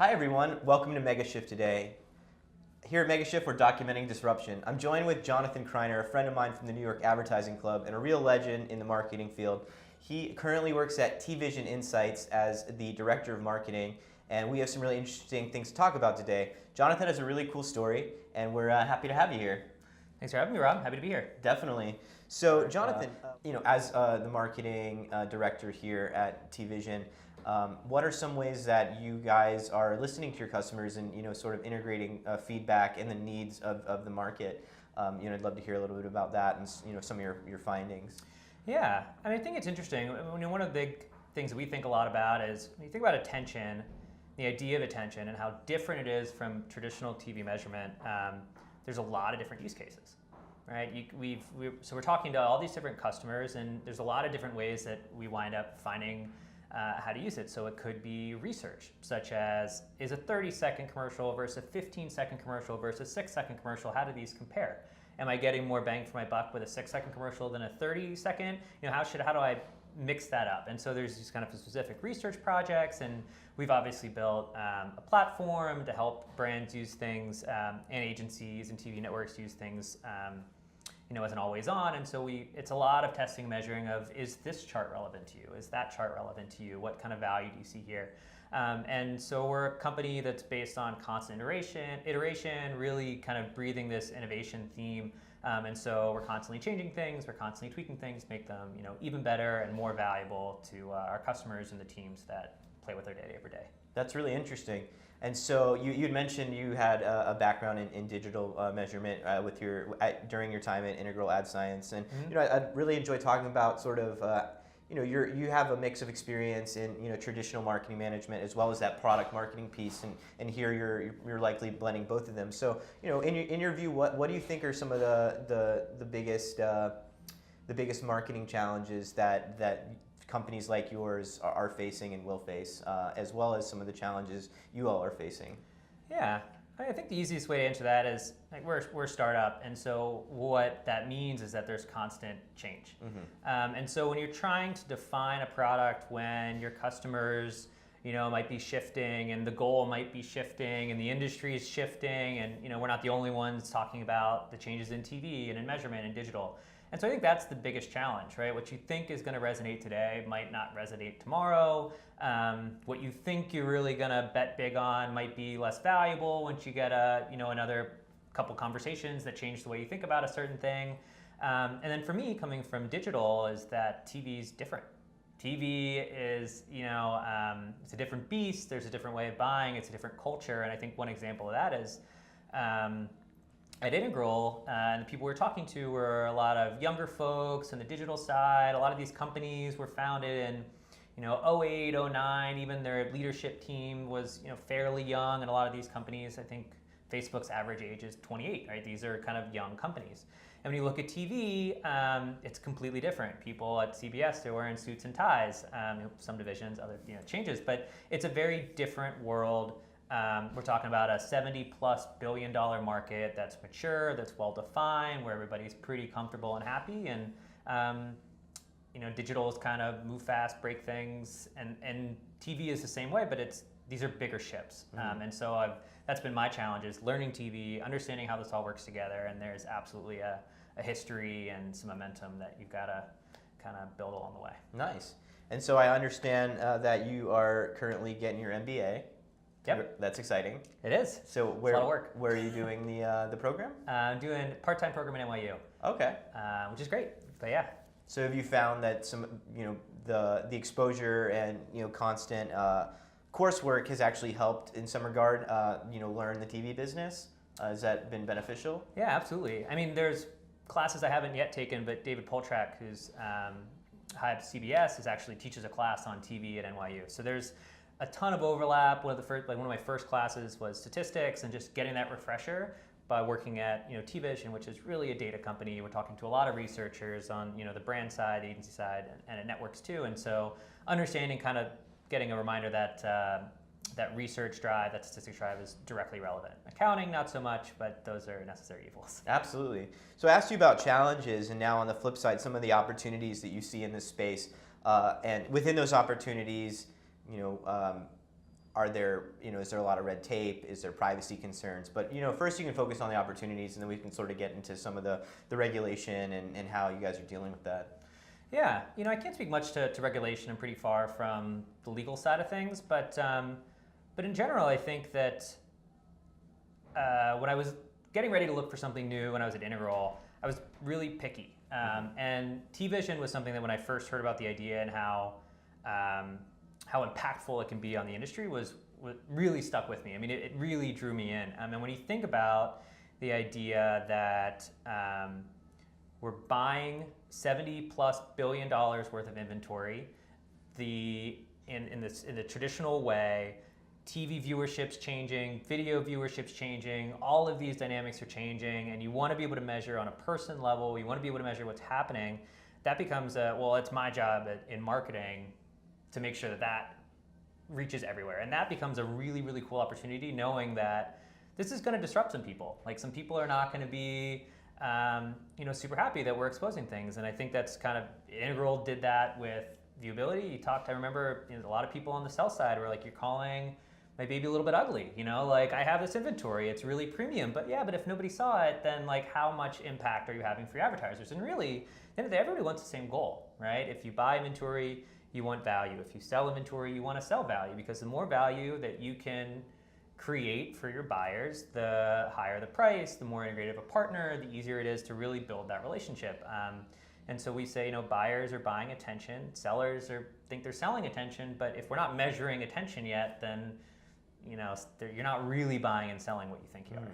Hi everyone, welcome to Megashift today. Here at Megashift, we're documenting disruption. I'm joined with Jonathan Kriner, a friend of mine from the New York Advertising Club and a real legend in the marketing field. He currently works at TVision Insights as the Director of Marketing, and we have some really interesting things to talk about today. Jonathan has a really cool story, and we're happy to have you here. Thanks for having me, Rob. Happy to be here. Definitely. So Jonathan, as the marketing director here at TVision, what are some ways that you guys are listening to your customers and sort of integrating feedback and the needs of the market? I'd love to hear a little bit about that and some of your findings. Yeah, I think it's interesting. One of the big things that we think a lot about is when you think about attention, the idea of attention and how different it is from traditional TV measurement. There's a lot of different use cases, right? So we're talking to all these different customers, and there's a lot of different ways that we wind up finding how to use it. So it could be research, such as is a 30-second commercial versus a 15-second commercial versus a 6-second commercial, how do these compare? Am I getting more bang for my buck with a 6-second commercial than a 30-second? How do I mix that up? And so there's these kind of specific research projects, and we've obviously built a platform to help brands use things, and agencies and TV networks use things as an always on. And so it's a lot of testing and measuring of, is this chart relevant to you? Is that chart relevant to you? What kind of value do you see here? And so we're a company that's based on constant iteration, really kind of breathing this innovation theme. And so we're constantly changing things, we're constantly tweaking things, make them even better and more valuable to our customers and the teams that play with their data every day. That's really interesting. And so you'd mentioned you had a background in digital measurement during your time at Integral Ad Science, and I'd really enjoy talking about sort of you have a mix of experience in traditional marketing management as well as that product marketing piece, and here you're likely blending both of them. So in your view, what do you think are some of the biggest marketing challenges that companies like yours are facing and will face, as well as some of the challenges you all are facing? Yeah, I think the easiest way to answer that is we're a startup, and so what that means is that there's constant change. Mm-hmm. And so when you're trying to define a product, when your customers might be shifting, and the goal might be shifting, and the industry is shifting, and we're not the only ones talking about the changes in TV and in measurement and digital. And so I think that's the biggest challenge, right? What you think is going to resonate today might not resonate tomorrow. What you think you're really going to bet big on might be less valuable once you get another couple conversations that change the way you think about a certain thing. And then for me, coming from digital, is that TV is different. TV is, it's a different beast. There's a different way of buying. It's a different culture. And I think one example of that is at Integral, and the people we were talking to were a lot of younger folks on the digital side. A lot of these companies were founded in 08, 09. Even their leadership team was fairly young. And a lot of these companies, I think Facebook's average age is 28, right? These are kind of young companies. And when you look at TV, it's completely different. People at CBS, they're wearing suits and ties. Some divisions, other changes, but it's a very different world. We're talking about a $70+ billion market that's mature, that's well-defined, where everybody's pretty comfortable and happy. And digital is kind of move fast, break things, and TV is the same way, but these are bigger ships. Mm-hmm. And so that's been my challenge, is learning TV, understanding how this all works together, and there's absolutely a history and some momentum that you've got to kind of build along the way. Nice. And so I understand that you are currently getting your MBA. Yep. That's exciting. It is. So it's a lot of work. Where are you doing the program? I'm doing a part-time program at NYU. Okay. Which is great. But yeah. So have you found that some the exposure and constant coursework has actually helped in some regard learn the TV business? Has that been beneficial? Yeah, absolutely. There's classes I haven't yet taken, but David Poltrak, who's high at CBS, actually teaches a class on TV at NYU. So there's a ton of overlap. One of my first classes was statistics, and just getting that refresher by working at TVision, which is really a data company. We're talking to a lot of researchers on the brand side, the agency side, and at networks too. And so understanding, kind of getting a reminder that that research drive, that statistics drive, is directly relevant. Accounting, not so much, but those are necessary evils. Absolutely. So I asked you about challenges, and now on the flip side, some of the opportunities that you see in this space, and within those opportunities, are there, is there a lot of red tape? Is there privacy concerns? But first you can focus on the opportunities, and then we can sort of get into some of the regulation and how you guys are dealing with that. Yeah, I can't speak much to regulation. I'm pretty far from the legal side of things, but in general, I think that when I was getting ready to look for something new when I was at Integral, I was really picky. And TVision was something that when I first heard about the idea and how impactful it can be on the industry was really stuck with me. I mean, it really drew me in. And when you think about the idea that we're buying $70+ billion worth of inventory, in the traditional way, TV viewership's changing, video viewership's changing, all of these dynamics are changing, and you want to be able to measure on a person level, you want to be able to measure what's happening. That becomes it's my job in marketing to make sure that reaches everywhere. And that becomes a really, really cool opportunity, knowing that this is going to disrupt some people. Like, some people are not going to be super happy that we're exposing things. And I think that's kind of, Integral did that with viewability. I remember a lot of people on the sell side were like, you're calling my baby a little bit ugly, like, I have this inventory, it's really premium, but if nobody saw it, then like, how much impact are you having for your advertisers? And really, everybody wants the same goal, right? If you buy inventory, you want value. If you sell inventory, you want to sell value, because the more value that you can create for your buyers, the higher the price, the more integrated of a partner, the easier it is to really build that relationship. And so we say, buyers are buying attention, sellers think they're selling attention, but if we're not measuring attention yet, then you're not really buying and selling what you think you are.